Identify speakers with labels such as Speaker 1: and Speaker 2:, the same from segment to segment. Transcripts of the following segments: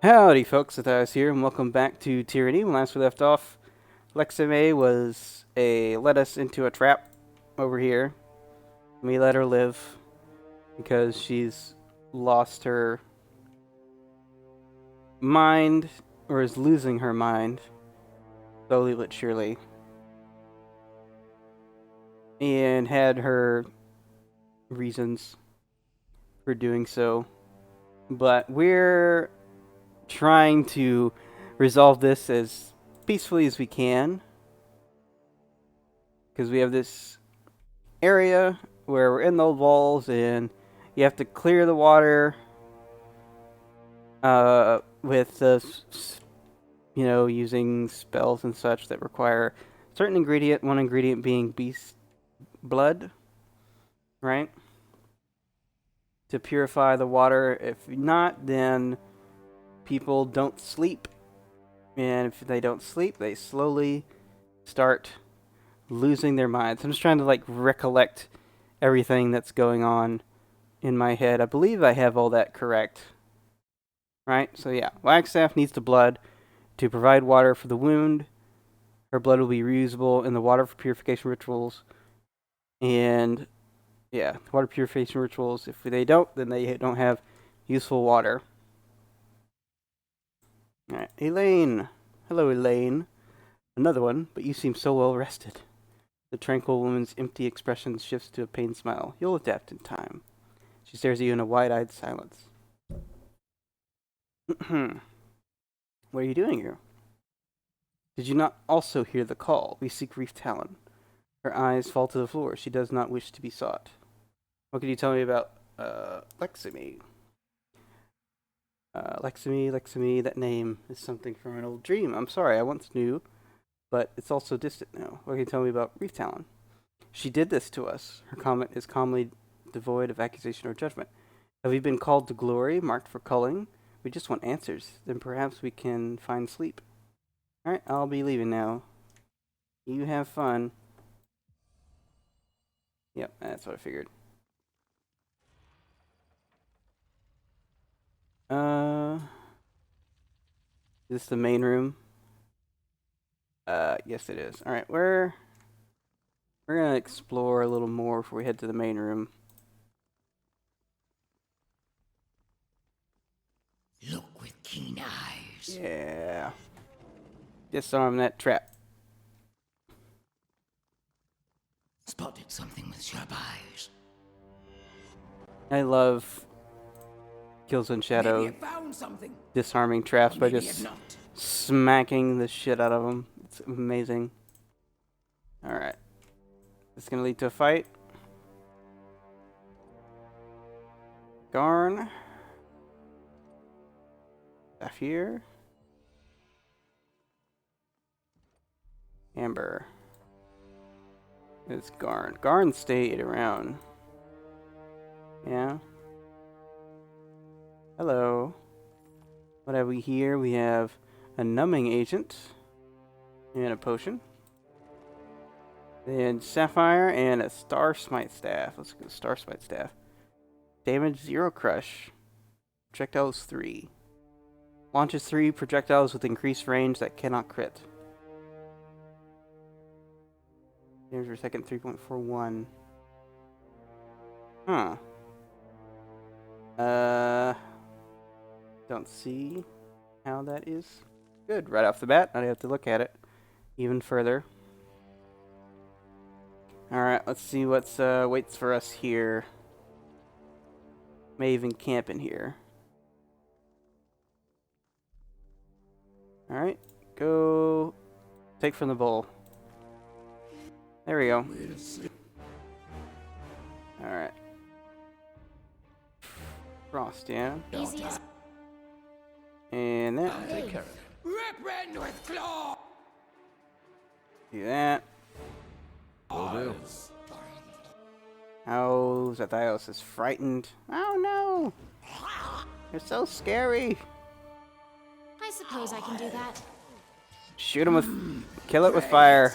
Speaker 1: Howdy folks, Zethios here, and welcome back to Tyranny. When last we left off, Lexime led us into a trap over here. We let her live because she's lost her mind, or is losing her mind, slowly but surely, and had her reasons for doing so. But we're trying to resolve this as peacefully as we can, because we have this area where we're in the walls and you have to clear the water with using spells and such that require a certain ingredient, one ingredient being beast blood, right? To purify the water. If not, then people don't sleep. And if they don't sleep, they slowly start losing their minds. I'm just trying to recollect everything that's going on in my head. I believe I have all that correct. Right? So yeah, Wagstaff needs the blood to provide water for the wound. Her blood will be reusable in the water for purification rituals. And yeah, water purification rituals. If they don't, then they don't have useful water. Alright, Elaine. Hello, Elaine. Another one, but you seem so well rested. The tranquil woman's empty expression shifts to a pained smile. You'll adapt in time. She stares at you in a wide-eyed silence. What are you doing here? Did you not also hear the call? We seek Reef Talon. Her eyes fall to the floor. She does not wish to be sought. What can you tell me about Lexime? Lexime, that name is something from an old dream. I'm sorry, I once knew, but it's also distant now. What can you tell me about Reef Talon? She did this to us. Her comment is calmly devoid of accusation or judgment. Have we been called to glory, marked for culling? We just want answers. Then perhaps we can find sleep. Alright, I'll be leaving now. You have fun. Yep, that's what I figured. Is this the main room? Yes it is. Alright, we're gonna explore a little more before we head to the main room.
Speaker 2: Look with keen eyes.
Speaker 1: Yeah. Disarm that trap.
Speaker 2: Spotted something with sharp eyes.
Speaker 1: I love Kills in Shadow.
Speaker 2: Maybe you found something.
Speaker 1: Disarming traps by
Speaker 2: Maybe
Speaker 1: just
Speaker 2: you've not.
Speaker 1: smacking the shit out of them. It's amazing. Alright. This is gonna lead to a fight. Garn. Zafir. Amber. It's Garn. Garn stayed around. Yeah. Hello. What have we here? We have a numbing agent. And a potion. Then Sapphire and a Star Smite Staff. Let's go Star Smite Staff. Damage 0 Crush. Projectiles 3. Launches 3 projectiles with increased range that cannot crit. Damage per second 3.41. Huh. Don't see how that is good right off the bat. I have to look at it even further. Alright, let's see what's waits for us here. May even camp in here. Alright, go take from the bowl. There we go. Alright. Frost, yeah. And that.
Speaker 2: Take care of it. Rip with claw.
Speaker 1: Do that.
Speaker 2: Will do.
Speaker 1: Oh, Zethios is frightened. Oh no! You're so scary.
Speaker 3: I suppose I can do that.
Speaker 1: Shoot him with... Kill it with fire.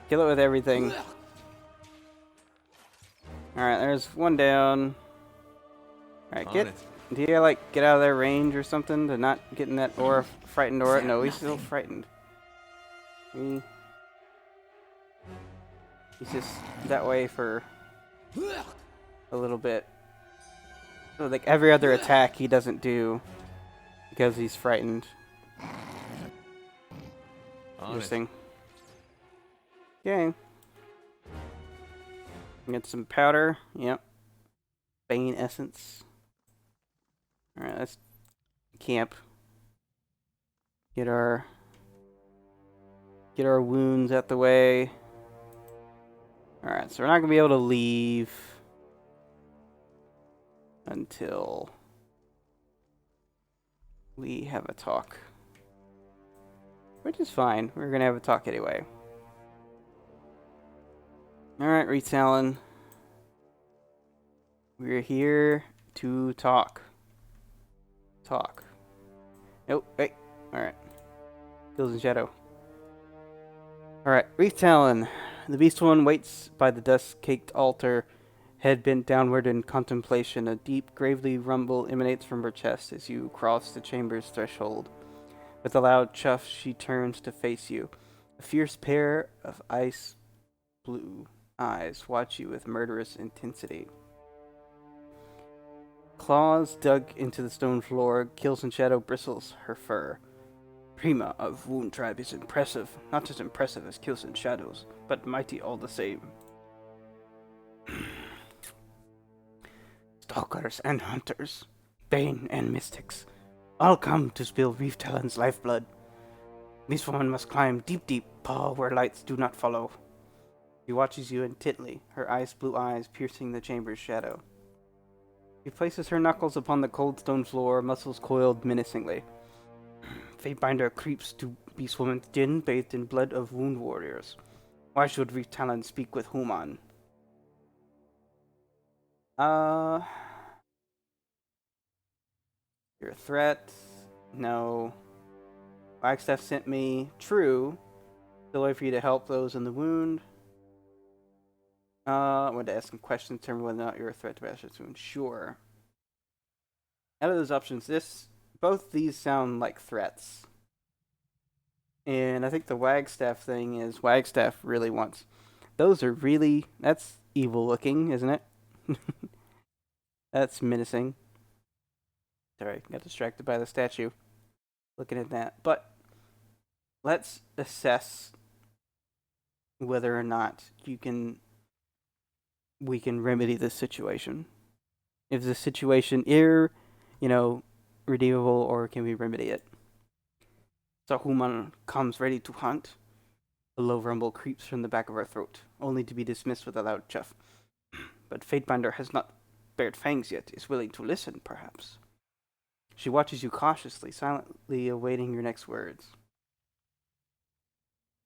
Speaker 1: Kill it with everything. Alright, there's one down. Alright, Do you like get out of their range or something to not get in that aura, frightened aura? No, he's still frightened. He's just that way for a little bit. So like every other attack he doesn't do because he's frightened. Interesting. Okay. Get some powder. Yep. Bane essence. Alright, let's camp. Get our wounds out the way. Alright, so we're not gonna be able to leave until we have a talk. Which is fine. We're gonna have a talk anyway. Alright, Reef Talon. We're here to talk. Talk. Nope, wait. Alright. Kills in shadow. Alright, Reef Talon. The beast woman waits by the dust-caked altar, head bent downward in contemplation. A deep, gravely rumble emanates from her chest as you cross the chamber's threshold. With a loud chuff, she turns to face you. A fierce pair of ice blue eyes watch you with murderous intensity. Claws dug into the stone floor, Kills in Shadow bristles her fur. Prima of Wound Tribe is impressive, not as impressive as Kills in Shadows, but mighty all the same. Stalkers and hunters, Bane and mystics, all come to spill Reef Talon's lifeblood. This woman must climb deep, deep, paw where lights do not follow. She watches you intently, her ice blue eyes piercing the chamber's shadow. She places her knuckles upon the cold stone floor, muscles coiled menacingly. Fatebinder creeps to Beastwoman's den, bathed in blood of wound warriors. Why should Reef Talon speak with Human? Your threat? No. Wagstaff sent me. True. Still wait for you to help those in the wound. I wanted to ask some questions, determine whether or not you're a threat to Bastion's wound. Sure. Out of those options, both these sound like threats. And I think the Wagstaff thing is Wagstaff really wants. That's evil looking, isn't it? That's menacing. Sorry, got distracted by the statue. Looking at that. But let's assess whether or not we can remedy this situation. If the situation redeemable, or can we remedy it? So Human comes ready to hunt. A low rumble creeps from the back of her throat, only to be dismissed with a loud chuff. But Fatebinder has not bared fangs yet, is willing to listen, perhaps. She watches you cautiously, silently awaiting your next words.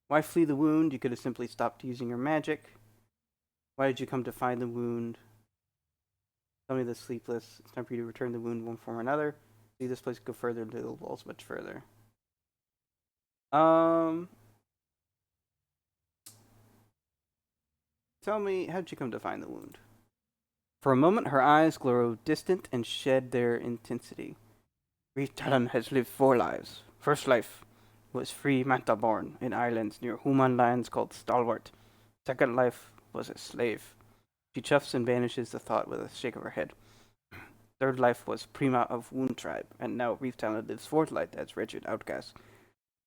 Speaker 1: Why flee the wound? You could have simply stopped using your magic. Why did you come to find the wound? Tell me the sleepless. It's time for you to return the wound one form or another. See this place go further into the walls much further. Tell me, how'd you come to find the wound? For a moment, her eyes grow distant and shed their intensity. Reef Talon has lived 4 lives. First life was free Manta-born in islands near human lands called Stalwart. Second life was a slave. She chuffs and banishes the thought with a shake of her head. Third life was Prima of Wound Tribe, and now Reef Talon lives 4th life as wretched outcast,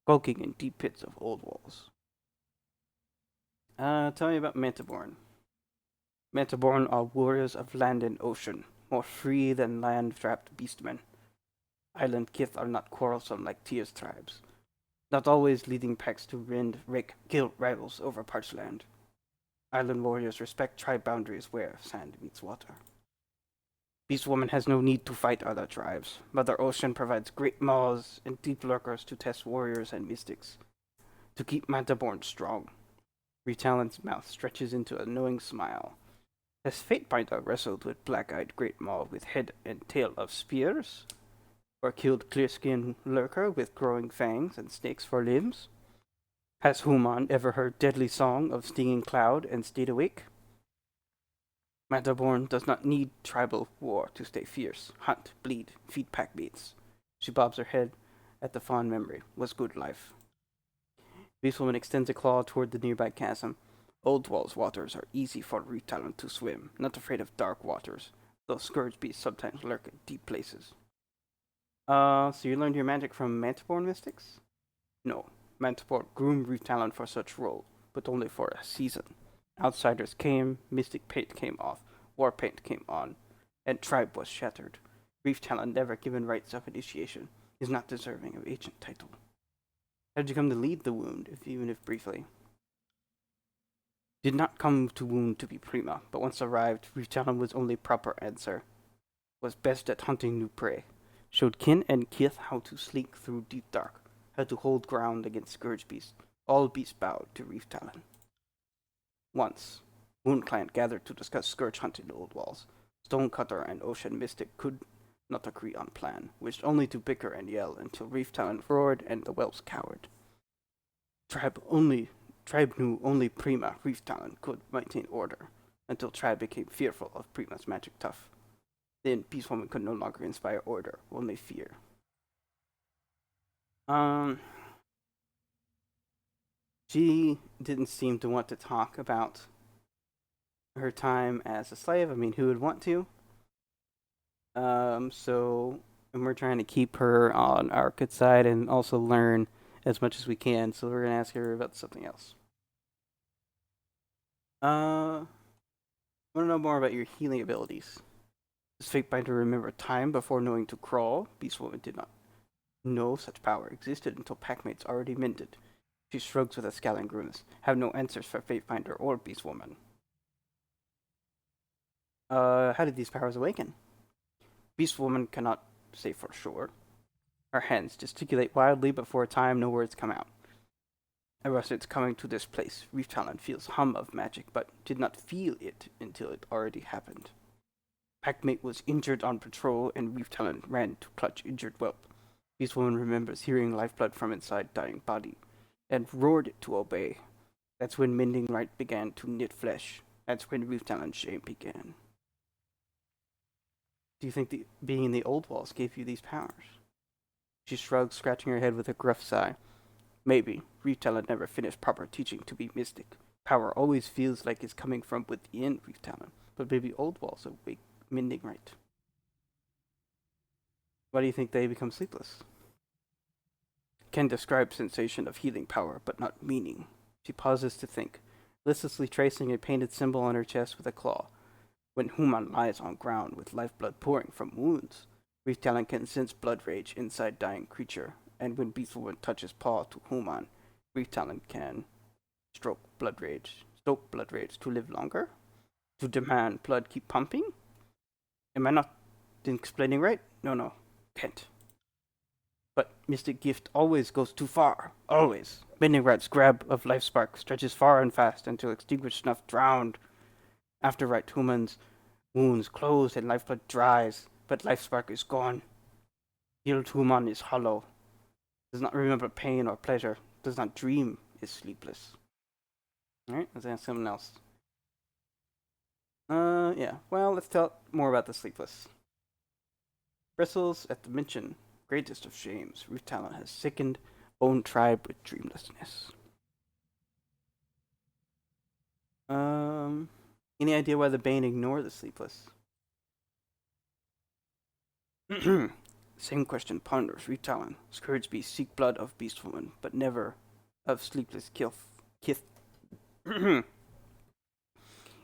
Speaker 1: skulking in deep pits of old walls. Tell me about Manta-born. Manta-born are warriors of land and ocean, more free than land-trapped beastmen. Island kith are not quarrelsome like Tia's tribes, not always leading packs to rend, rake, kill rivals over parched land. Island warriors respect tribe boundaries where sand meets water. Beastwoman has no need to fight other tribes. Mother Ocean provides great maws and deep lurkers to test warriors and mystics, to keep Manta-born strong. Reef Talon's mouth stretches into a knowing smile. Has Fatebinder wrestled with black-eyed great maw with head and tail of spears? Or killed clear-skinned lurker with growing fangs and snakes for limbs? Has Human ever heard deadly song of stinging cloud and stayed awake? Mataborn does not need tribal war to stay fierce, hunt, bleed, feed pack beats. She bobs her head at the fond memory. Was good life. Beastwoman extends a claw toward the nearby chasm. Old Wall's waters are easy for Reef Talon to swim, not afraid of dark waters, though scourge beasts sometimes lurk in deep places. So you learned your magic from Mantiborn mystics? No, Mantiborn groomed Reef Talon for such role, but only for a season. Outsiders came, mystic paint came off, war paint came on, and tribe was shattered. Reef Talon, never given rites of initiation, is not deserving of ancient title. How did you come to lead the wound, even if briefly? Did not come to wound to be prima, but once arrived, Reef Talon was only proper answer. Was best at hunting new prey. Showed kin and kith how to slink through deep dark, how to hold ground against scourge beasts. All beasts bowed to Reef Talon. Once, Moon Clan gathered to discuss scourge hunt in the Old Walls. Stonecutter and Ocean Mystic could not agree on plan, wished only to bicker and yell until Reef Talon roared and the whelps cowered. Tribe knew only Prima Reef Talon could maintain order, until Tribe became fearful of Prima's magic tough. Then Beastwoman could no longer inspire order, only fear. She didn't seem to want to talk about her time as a slave. I mean, who would want to? And we're trying to keep her on our good side and also learn as much as we can. So we're gonna ask her about something else. Want to know more about your healing abilities? Does fatebinder remember time before knowing to crawl? Beastwoman did not know such power existed until packmates already mended. She shrugs with a scowling grimace. Have no answers for fatebinder or Beastwoman. How did these powers awaken? Beastwoman cannot say for sure. Her hands gesticulate wildly, but for a time no words come out. Ever since coming to this place, Reef Talon feels hum of magic, but did not feel it until it already happened. Packmate was injured on patrol, and Reef Talon ran to clutch injured whelp. Beastwoman remembers hearing lifeblood from inside dying body, and roared it to obey. That's when mending right began to knit flesh. That's when Reef Talon's shame began. Do you think being in the Old Walls gave you these powers? She shrugs, scratching her head with a gruff sigh. Maybe. Reef Talon never finished proper teaching to be mystic. Power always feels like it's coming from within Reef Talon, but maybe Old Walls awake mending right. Why do you think they become sleepless? Can describe sensation of healing power, but not meaning. She pauses to think, listlessly tracing a painted symbol on her chest with a claw. When Human lies on ground with lifeblood pouring from wounds, Reef Talon can sense blood rage inside dying creature, and when Beastwoman touches paw to Human, Reef Talon can stoke blood rage to live longer? To demand blood keep pumping? Am I not explaining right? No, can't. But Mystic Gift always goes too far. Always. Bending Rat's grab of life spark stretches far and fast until extinguished snuff drowned. After Right Human's wounds close and lifeblood dries, but life spark is gone. Healed Human is hollow. Does not remember pain or pleasure. Does not dream, is sleepless. Alright, let's ask someone else. Yeah. Well, let's tell more about the sleepless. Bristles at the mention. Greatest of shames. Reef Talon has sickened own tribe with dreamlessness. Any idea why the Bane ignore the sleepless? Same question ponders Reef Talon. Scourge beasts seek blood of Beastwoman, but never of sleepless kith.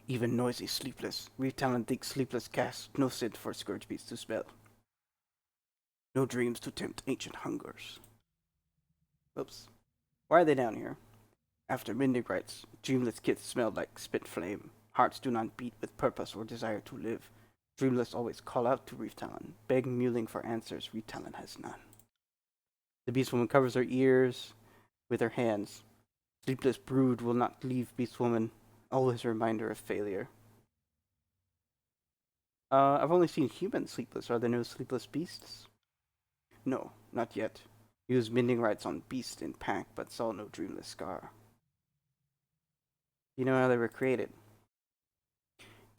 Speaker 1: Even noisy sleepless. Reef Talon thinks sleepless cast no scent for scourge beasts to smell. No dreams to tempt ancient hungers. Oops. Why are they down here? After mending rites, dreamless kith smelled like spent flame. Hearts do not beat with purpose or desire to live. Dreamless always call out to Reef Talon, beg mewling for answers Reef Talon has none. The Beastwoman covers her ears with her hands. Sleepless brood will not leave Beastwoman, always a reminder of failure. I've only seen humans sleepless. Are there no sleepless beasts? No, not yet. Used mending rites on beast in pack, but saw no dreamless scar. You know how they were created?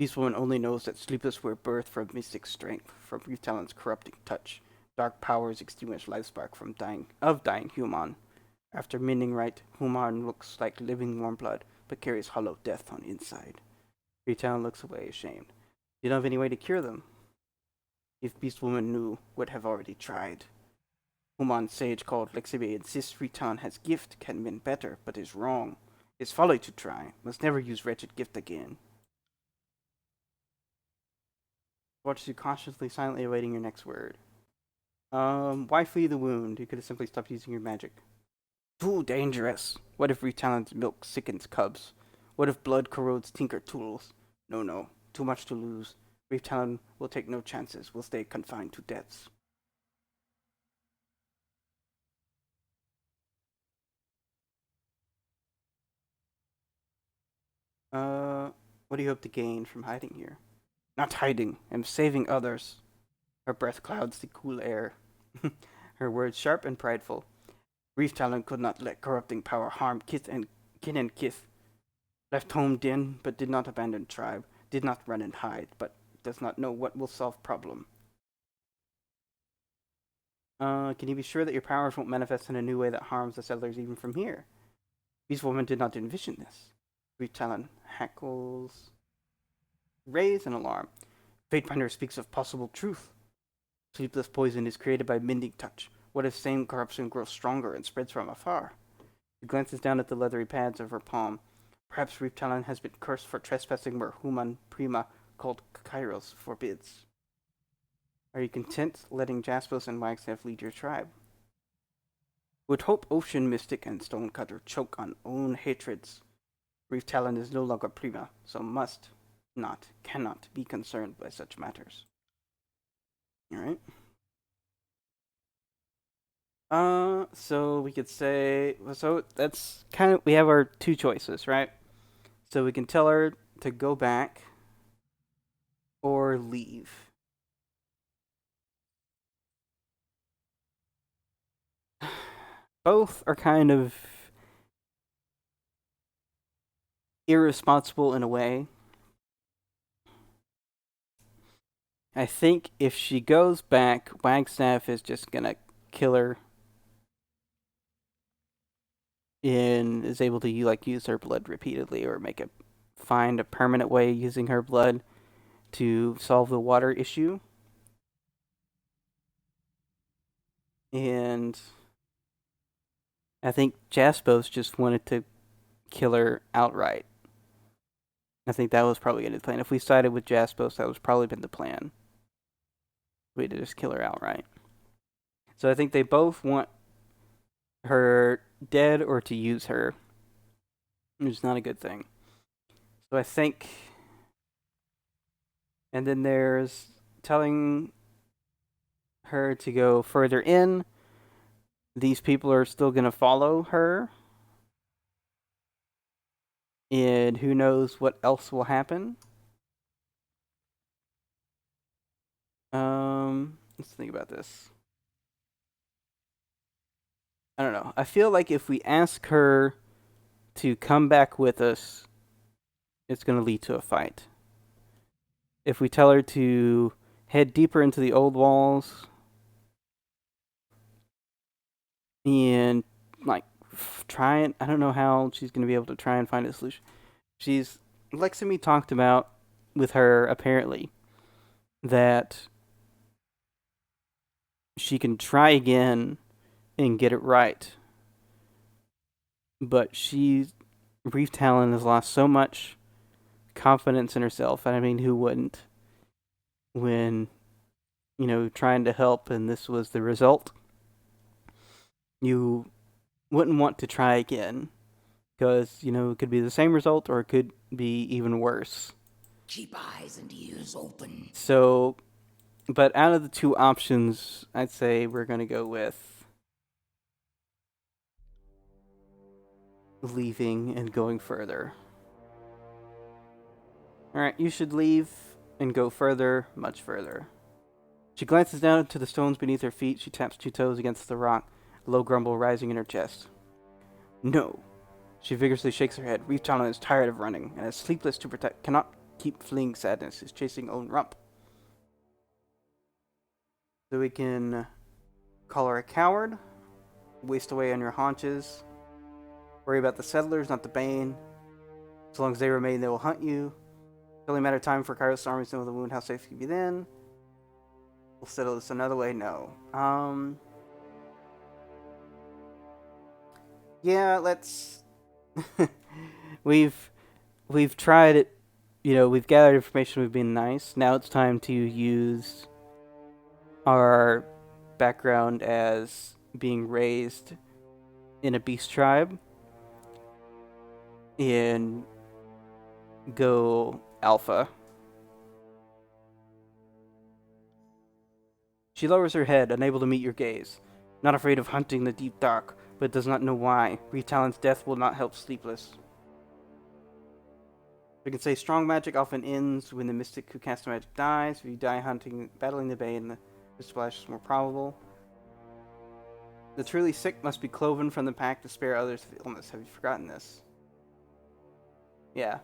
Speaker 1: Beast Woman only knows that Sleepless were birthed from mystic strength, from Reef Talon's corrupting touch. Dark powers extinguish life spark from dying human. After mending right, human looks like living warm blood, but carries hollow death on inside. Reef Talon looks away, ashamed. You don't have any way to cure them. If Beast Woman knew, would have already tried. Human sage called Lexibe insists Reef Talon has gift, can mend better, but is wrong. It's folly to try. Must never use wretched gift again. Watches you cautiously, silently awaiting your next word. Why flee the wound? You could have simply stopped using your magic. Too dangerous. What if Reef Talon's milk sickens cubs? What if blood corrodes tinker tools? No. Too much to lose. Reef Talon will take no chances. Will stay confined to deaths. What do you hope to gain from hiding here? Not hiding. I'm saving others. Her breath clouds the cool air. Her words sharp and prideful. Reef Talon could not let corrupting power harm kin and kith. Left home din, but did not abandon tribe. Did not run and hide, but does not know what will solve problem. Can you be sure that your powers won't manifest in a new way that harms the settlers even from here? Beast Woman did not envision this. Reef Talon hackles. Raise an alarm. Fatebinder speaks of possible truth. Sleepless poison is created by mending touch. What if same corruption grows stronger and spreads from afar? She glances down at the leathery pads of her palm. Perhaps Reef Talon has been cursed for trespassing where Human Prima, called Kairos, forbids. Are you content letting Jaspos and Wagstaff lead your tribe? Would hope Ocean Mystic and Stonecutter choke on own hatreds? Reef Talon is no longer Prima, so cannot be concerned by such matters. Alright. So we could say, so that's kind of, we have our two choices, right? So we can tell her to go back or leave. Both are kind of irresponsible in a way. I think if she goes back, Wagstaff is just gonna kill her and is able to use her blood repeatedly or find a permanent way using her blood to solve the water issue. And I think Jaspos just wanted to kill her outright. I think that was probably the plan. If we sided with Jaspos, that was probably been the plan. We to just kill her outright. So I think they both want her dead or to use her, which is not a good thing. So I think, and then there's telling her to go further in. These people are still going to follow her. And who knows what else will happen. Let's think about this. I don't know. I feel like if we ask her to come back with us, it's going to lead to a fight. If we tell her to head deeper into the old walls and try and, I don't know how she's going to be able to try and find a solution. Leximi talked about with her apparently that she can try again and get it right. But Reef Talon has lost so much confidence in herself. And I mean, who wouldn't? When, trying to help and this was the result. You wouldn't want to try again. Because, it could be the same result or it could be even worse.
Speaker 2: Keep eyes and ears open.
Speaker 1: So, but out of the two options, I'd say we're going to go with leaving and going further. Alright, you should leave and go further, much further. She glances down to the stones beneath her feet. She taps 2 toes against the rock, a low grumble rising in her chest. No. She vigorously shakes her head. Reef Talon is tired of running and is sleepless to protect. Cannot keep fleeing sadness is chasing own rump. So we can call her a coward, waste away on your haunches, worry about the settlers, not the Bane. As long as they remain, they will hunt you. It's only a matter of time for Kairos' armies to know the wound. How safe can you be then? We'll settle this another way. No. Yeah, let's. we've tried it. You know, we've gathered information. We've been nice. Now it's time to use our background as being raised in a beast tribe and go alpha. She lowers her head, unable to meet your gaze. Not afraid of hunting the deep dark, but does not know why. Reef Talon's death will not help Sleepless. We can say strong magic often ends when the mystic who casts magic dies. If you die hunting, battling the Bane, the splash is more probable. The truly sick must be cloven from the pack to spare others of illness. Have you forgotten this? Yeah.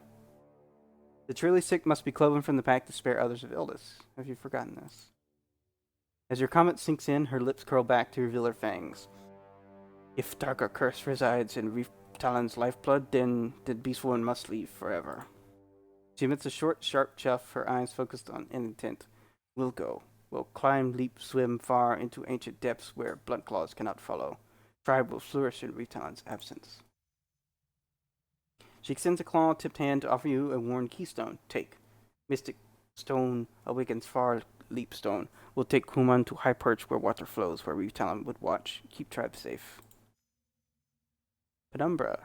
Speaker 1: The truly sick must be cloven from the pack to spare others of illness. Have you forgotten this? As your comment sinks in, her lips curl back to reveal her fangs. If darker curse resides in Reef Talon's lifeblood, then the beast woman must leave forever. She emits a short, sharp chuff, her eyes focused on an intent. We'll go. We'll climb, leap, swim far into ancient depths where blunt claws cannot follow. Tribe will flourish in Reef Talon's absence. She extends a claw-tipped hand to offer you a worn keystone. Take. Mystic stone awakens far leap stone. We'll take Kuman to high perch where water flows, where Reef Talon would watch. Keep tribe safe. Penumbra.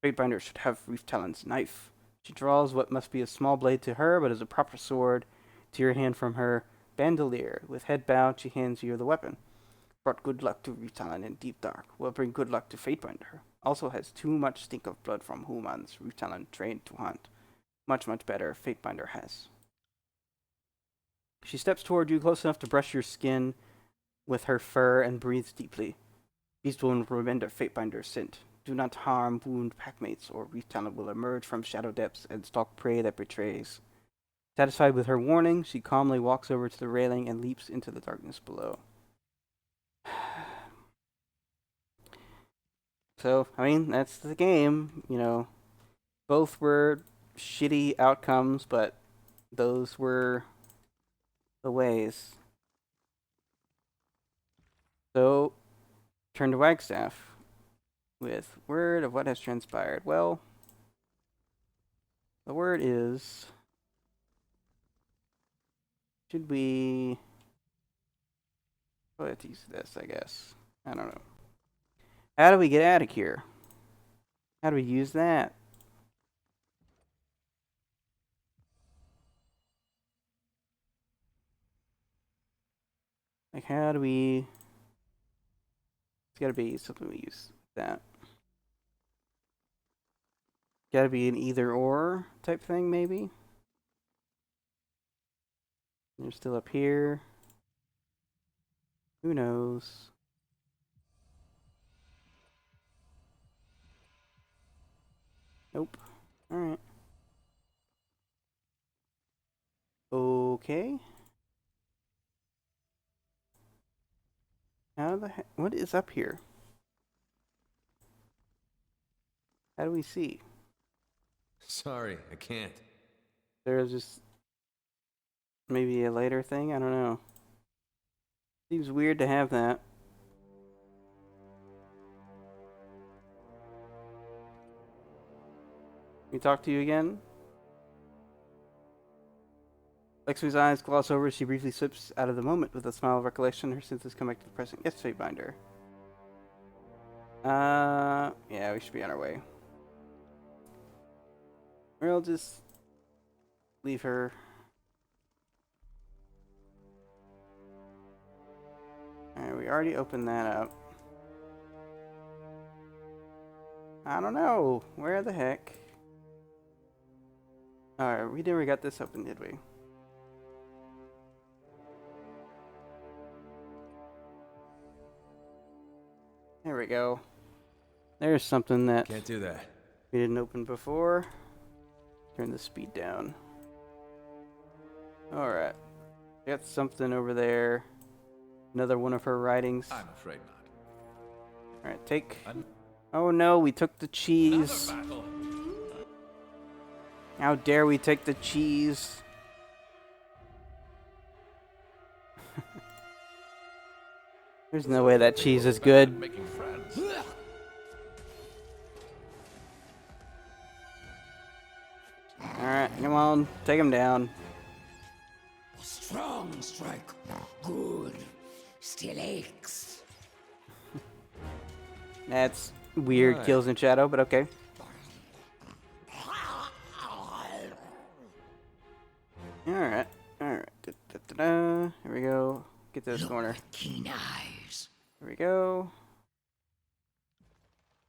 Speaker 1: Fatebinder should have Reef Talon's knife. She draws what must be a small blade to her, but is a proper sword to your hand from her bandolier. With head bowed, she hands you the weapon. Brought good luck to Reef Talon in deep dark. Will bring good luck to Fatebinder. Also has too much stink of blood from humans Reef Talon trained to hunt. Much, much better Fatebinder has. She steps toward you close enough to brush your skin with her fur and breathes deeply. Beast will remember Fatebinder's scent. Do not harm, wound packmates, or Reef Talon will emerge from shadow depths and stalk prey that betrays. Satisfied with her warning, she calmly walks over to the railing and leaps into the darkness below. So, I mean, that's the game, you know. Both were shitty outcomes, but those were the ways. So, turn to Wagstaff with word of what has transpired. Well, the word is... Should we... Let's use this, I guess. I don't know. How do we get out of here? How do we use that? Like, how do we... It's gotta be something we use that. Gotta be an either or type thing, maybe? You're still up here. Who knows? Nope. Alright. Okay. How the heck? What is up here? How do we see?
Speaker 4: Sorry, I can't.
Speaker 1: There's just maybe a later thing? I don't know. Seems weird to have that. Can we talk to you again? Lexu's eyes gloss over as she briefly slips out of the moment with a smile of recollection. Her senses come back to the present. Yes, Fatebinder. Yeah, we should be on our way. We'll just leave her. Alright, we already opened that up. I don't know. Where the heck? Alright, we never got this open, did we? There we go. There's something that
Speaker 4: Can't do that.
Speaker 1: we didn't open before. Turn the speed down. Alright. Got something over there. Another one of her writings.
Speaker 4: I'm afraid not.
Speaker 1: Alright, take.
Speaker 4: An-
Speaker 1: Oh no, we took the cheese.
Speaker 4: Another battle.
Speaker 1: How dare we take the cheese? There's no way that cheese is good.
Speaker 4: Making friends.
Speaker 1: Alright, come on, take him down.
Speaker 2: Strong strike. Good. Still aches.
Speaker 1: That's weird,
Speaker 4: Right.
Speaker 1: kills in shadow, but okay. Alright, alright. Da-da-da-da. Here we go. Get to this
Speaker 2: Look
Speaker 1: corner.
Speaker 2: with keen eyes.
Speaker 1: Here we go.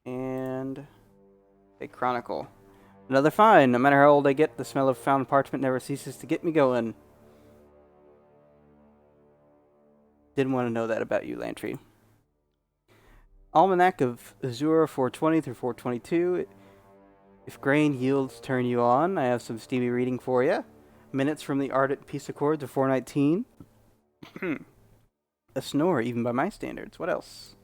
Speaker 1: And a chronicle. Another find. No matter how old I get, the smell of found parchment never ceases to get me going. Didn't want to know that about you, Lantry. Almanac of Azure 420 through 422. If grain yields turn you on, I have some steamy reading for you. Minutes from the ardent peace accords of 419. A snore, even by my standards. What else?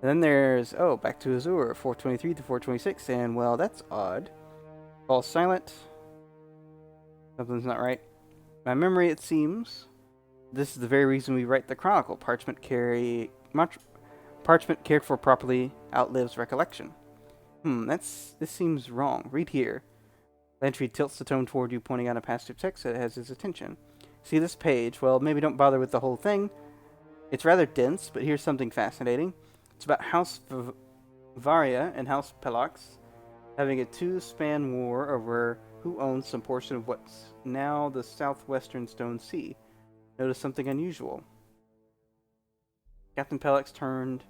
Speaker 1: And then there's, oh, back to Azure, 423 to 426, and, well, that's odd. All silent. Something's not right. My memory, it seems. This is the very reason we write the chronicle. Parchment cared for properly outlives recollection. This seems wrong. Read here. Lantry tilts the tome toward you, pointing out a passage of text that has his attention. See this page? Well, maybe don't bother with the whole thing. It's rather dense, but here's something fascinating. It's about House Varia and House Pelox having a two-span war over who owns some portion of what's now the southwestern Stone Sea. Notice something unusual. Captain Pelox turned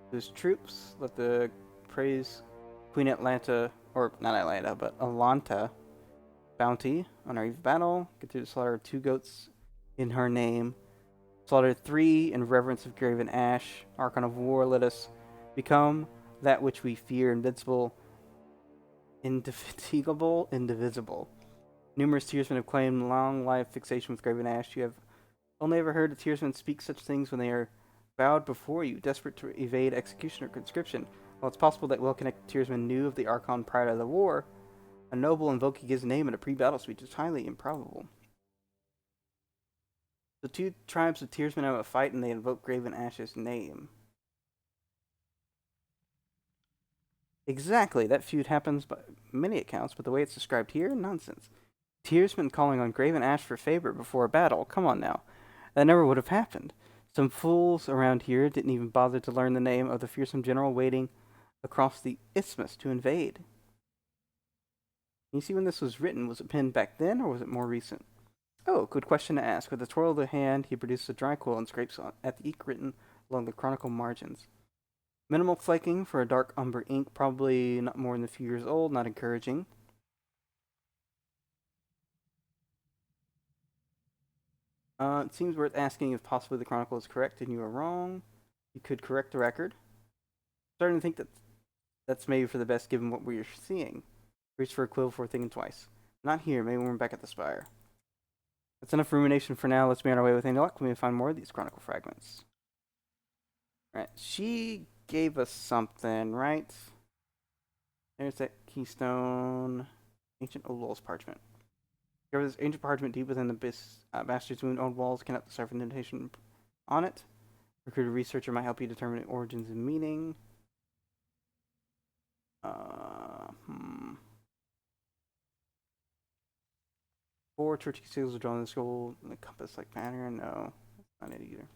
Speaker 1: to his troops, let the praise Queen Atlanta, or not Atlanta, but Alanta bounty on our eve battle. Get through the slaughter of 2 goats in her name. Slaughtered 3 in reverence of graven ash. Archon of war, let us become that which we fear, invincible, indefatigable, indivisible. Numerous tearsmen have claimed long life fixation with graven ash. You have only ever heard a tearsman speak such things when they are bowed before you, desperate to evade execution or conscription. While it's possible that well-connected tearsmen knew of the Archon prior to the war, a noble invoking his name in a pre-battle speech is highly improbable. The 2 tribes of tearsmen have a fight and they invoke Graven Ash's name. Exactly, that feud happens by many accounts, but the way it's described here, nonsense. Tearsmen calling on Graven Ash for favor before a battle, come on now. That never would have happened. Some fools around here didn't even bother to learn the name of the fearsome general waiting across the isthmus to invade. Can you see when this was written? Was it penned back then, or was it more recent? Oh, good question to ask. With the twirl of the hand, he produces a dry quill and scrapes at the ink written along the chronicle margins. Minimal flaking for a dark umber ink, probably not more than a few years old, not encouraging. It seems worth asking if possibly the chronicle is correct and you are wrong. You could correct the record. Starting to think that's maybe for the best given what we're seeing. Reach for a quill before thinking twice. Not here, maybe when we're back at the spire. That's enough rumination for now. Let's be on our way with any luck. We may find more of these chronicle fragments. Alright, she gave us something, right? There's that keystone. Ancient Old Walls parchment. There was ancient parchment deep within the bastard's wound. Old walls cannot decipher indentation on it. Recruited researcher might help you determine origins and meaning. 4 church seals are drawn in the skull in the compass-like pattern. No, that's not it either.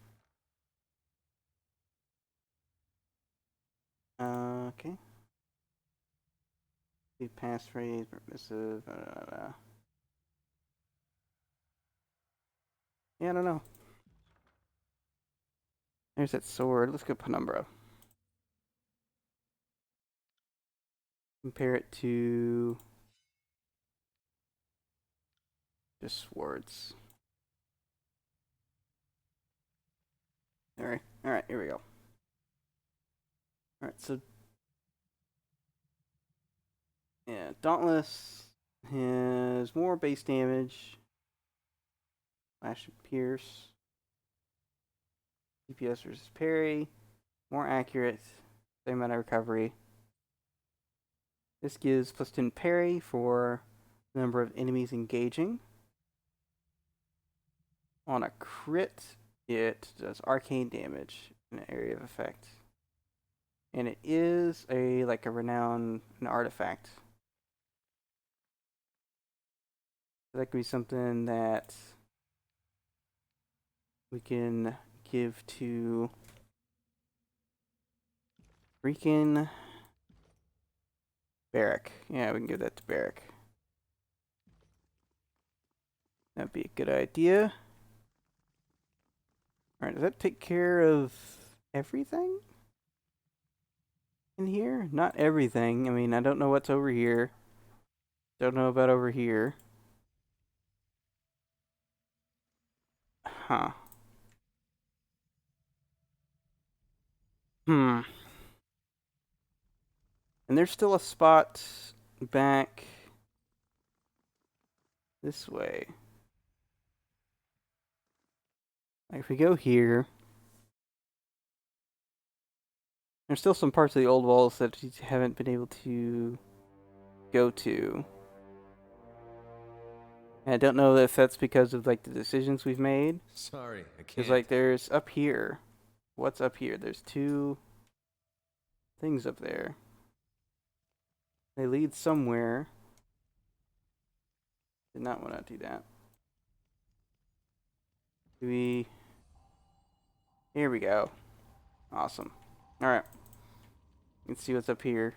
Speaker 1: Okay. The passphrase, permissive. Yeah, I don't know. There's that sword. Let's go penumbra. Compare it to just swords. Alright, here we go. Alright, so yeah, Dauntless has more base damage. Slash and pierce. DPS versus parry. More accurate. Same amount of recovery. This gives plus 10 parry for the number of enemies engaging. On a crit, it does arcane damage in an area of effect. And it is a renown, an artifact. So that could be something that we can give to freaking Barrack. Yeah, we can give that to Barrack. That'd be a good idea. Alright, does that take care of everything in here? Not everything. I mean, I don't know what's over here. Don't know about over here. Huh. Hmm. And there's still a spot back this way. Like if we go here, there's still some parts of the old walls that you haven't been able to go to. And I don't know if that's because of like the decisions we've made.
Speaker 4: Sorry, I can't.
Speaker 1: Because like there's up here. What's up here? There's two things up there. They lead somewhere. Did not want to do that. Do we... Here we go. Awesome. Alright. Let's see what's up here.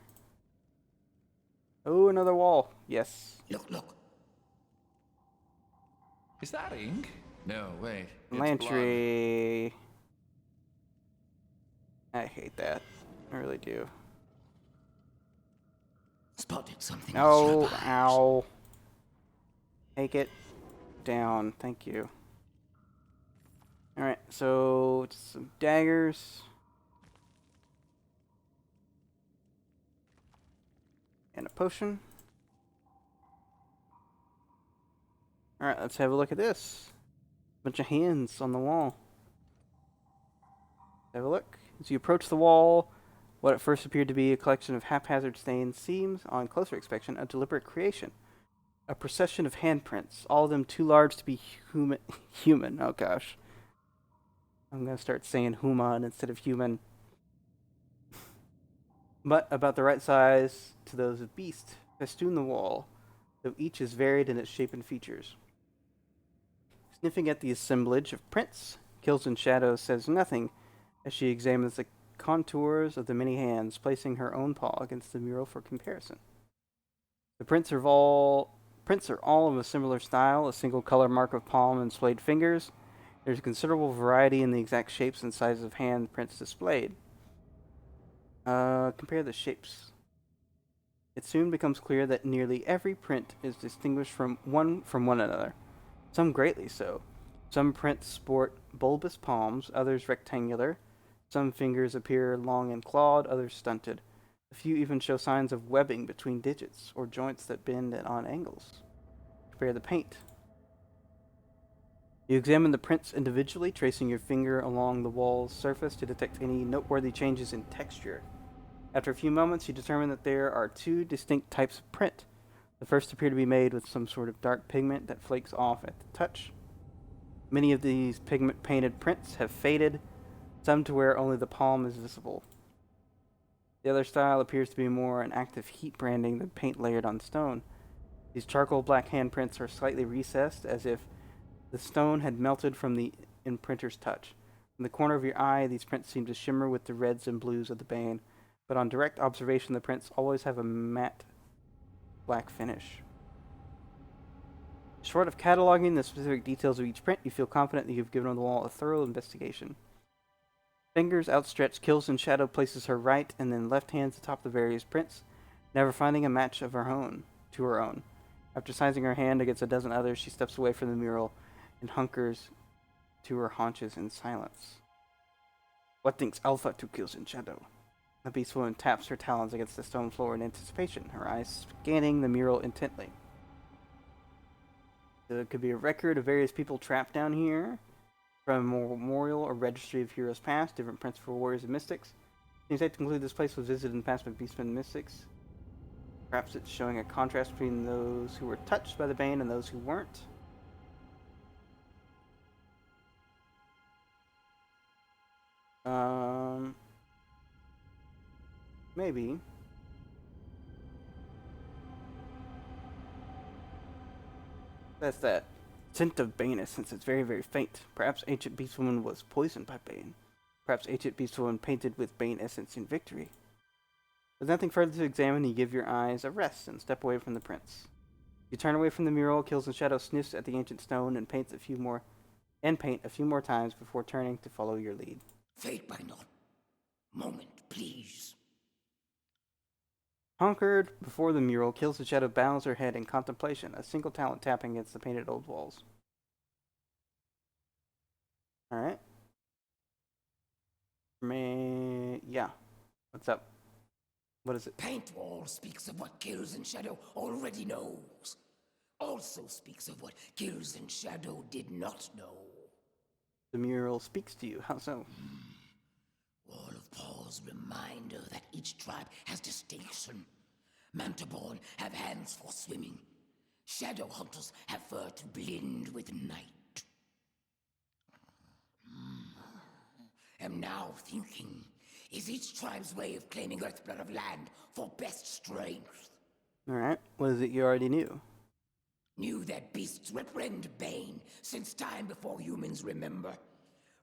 Speaker 1: Oh, another wall. Yes.
Speaker 2: Look.
Speaker 4: Is that ink? No, wait. It's blood.
Speaker 1: Lantry. I hate that. I really do.
Speaker 2: Spotted something
Speaker 1: No,
Speaker 2: with sharp eyes.
Speaker 1: ow. Take it down. Thank you. Alright, so just some daggers. And a potion. Alright, let's have a look at this. Bunch of hands on the wall. Have a look. As you approach the wall, what at first appeared to be a collection of haphazard stains seems, on closer inspection, a deliberate creation. A procession of handprints, all of them too large to be human. Oh gosh. I'm gonna start saying human instead of human. But about the right size to those of beast, festoon the wall, though each is varied in its shape and features. Sniffing at the assemblage of prints, Kills in Shadows says nothing as she examines the contours of the many hands, placing her own paw against the mural for comparison. The prints are all of a similar style, a single color mark of palm and splayed fingers. There's a considerable variety in the exact shapes and sizes of hand prints displayed. Compare the shapes. It soon becomes clear that nearly every print is distinguished from one another, some greatly so. Some prints sport bulbous palms, others rectangular. Some fingers appear long and clawed, others stunted. A few even show signs of webbing between digits, or joints that bend at odd angles. Compare the paint. You examine the prints individually, tracing your finger along the wall's surface to detect any noteworthy changes in texture. After a few moments, you determine that there are two distinct types of print. The first appear to be made with some sort of dark pigment that flakes off at the touch. Many of these pigment-painted prints have faded, some to where only the palm is visible. The other style appears to be more an active heat branding than paint layered on stone. These charcoal black handprints are slightly recessed, as if the stone had melted from the imprinter's touch. In the corner of your eye, these prints seem to shimmer with the reds and blues of the bane, but on direct observation, the prints always have a matte black finish. Short of cataloging the specific details of each print, you feel confident that you've given the wall a thorough investigation. Fingers outstretched, Kills in Shadow places her right and then left hands atop the various prints, never finding a match of her own to her own. After sizing her hand against a dozen others, she steps away from the mural and hunkers to her haunches in silence. What thinks Alpha to Kills in Shadow? The beast woman taps her talons against the stone floor in anticipation, her eyes scanning the mural intently. So it could be a record of various people trapped down here, from a memorial or registry of heroes past, different principal warriors and mystics. Seems safe to conclude this place was visited in the past by beastmen and mystics. Perhaps it's showing a contrast between those who were touched by the bane and those who weren't. Maybe. That's that. Scent of bane essence. It's very, very faint. Perhaps ancient beastwoman was poisoned by bane. Perhaps ancient beastwoman painted with bane essence in victory. With nothing further to examine, you give your eyes a rest and step away from the prince. You turn away from the mural, Kills in Shadow sniffs at the ancient stone and paint a few more times before turning to follow your lead.
Speaker 2: Fatebinder. Moment, please.
Speaker 1: Conquered before the mural, Kills in Shadow bows her head in contemplation, a single talent tapping against the painted old walls. Alright. Yeah. What's up? What is it?
Speaker 2: Paint wall speaks of what Kills in Shadow already knows. Also speaks of what Kills in Shadow did not know.
Speaker 1: The mural speaks to you. How so?
Speaker 2: Wall of Paul's reminder that each tribe has distinction. Mantiborn have hands for swimming. Shadow hunters have fur to blend with night. Am now thinking, is each tribe's way of claiming Earthblood of land for best strength?
Speaker 1: Alright. What is it you already knew?
Speaker 2: Knew that beasts reprend bane since time before humans remember.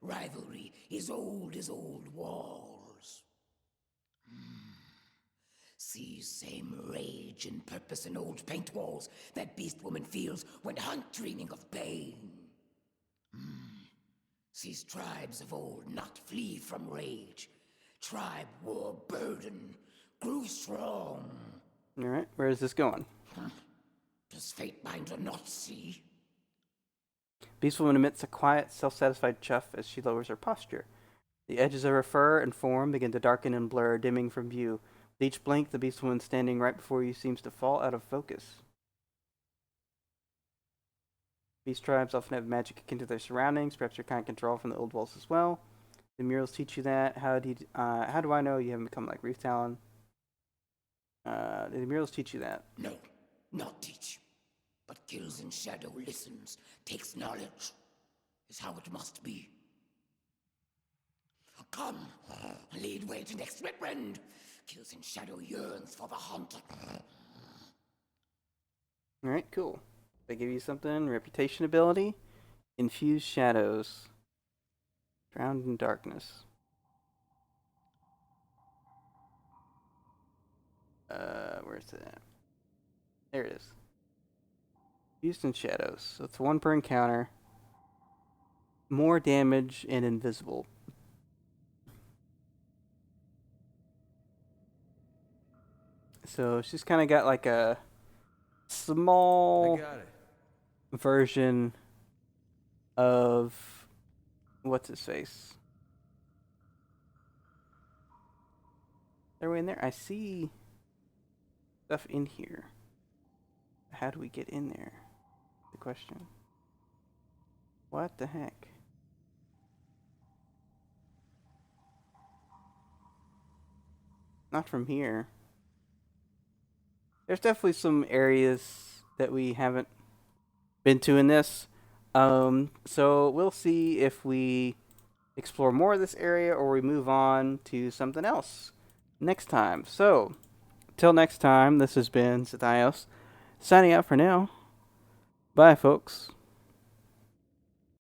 Speaker 2: Rivalry is old as old wars. Sees same rage and purpose in old paint walls that beast woman feels when hunt dreaming of bane. Sees tribes of old not flee from rage. Tribe war burden grew strong.
Speaker 1: Alright. Where is this going?
Speaker 2: Does Fatebinder not see?
Speaker 1: Beastwoman emits a quiet, self-satisfied chuff as she lowers her posture. The edges of her fur and form begin to darken and blur, dimming from view. With each blink, the beastwoman standing right before you seems to fall out of focus. Beast tribes often have magic akin to their surroundings. Perhaps your kind can draw from the old walls as well. The murals teach you that. How do I know you haven't become like Reef, Talon? The murals teach you that.
Speaker 2: No, not teach. But Kills in Shadow listens, takes knowledge. Is how it must be. Come, lead way to next reprend. Kills in Shadow yearns for the hunter.
Speaker 1: Alright, cool. They give you something. Reputation ability. Infuse shadows. Drowned in darkness. Where's that? There it is. Used in shadows. So it's 1 per encounter. More damage and invisible. So she's kind of got like a small
Speaker 4: I got it.
Speaker 1: version of what's his face. Are we in there? I see stuff in here. How do we get in there? The question. What the heck? Not from here. There's definitely some areas that we haven't been to in this. So we'll see if we explore more of this area or we move on to something else next time. So, till next time, this has been Zethios signing out for now. Bye, folks.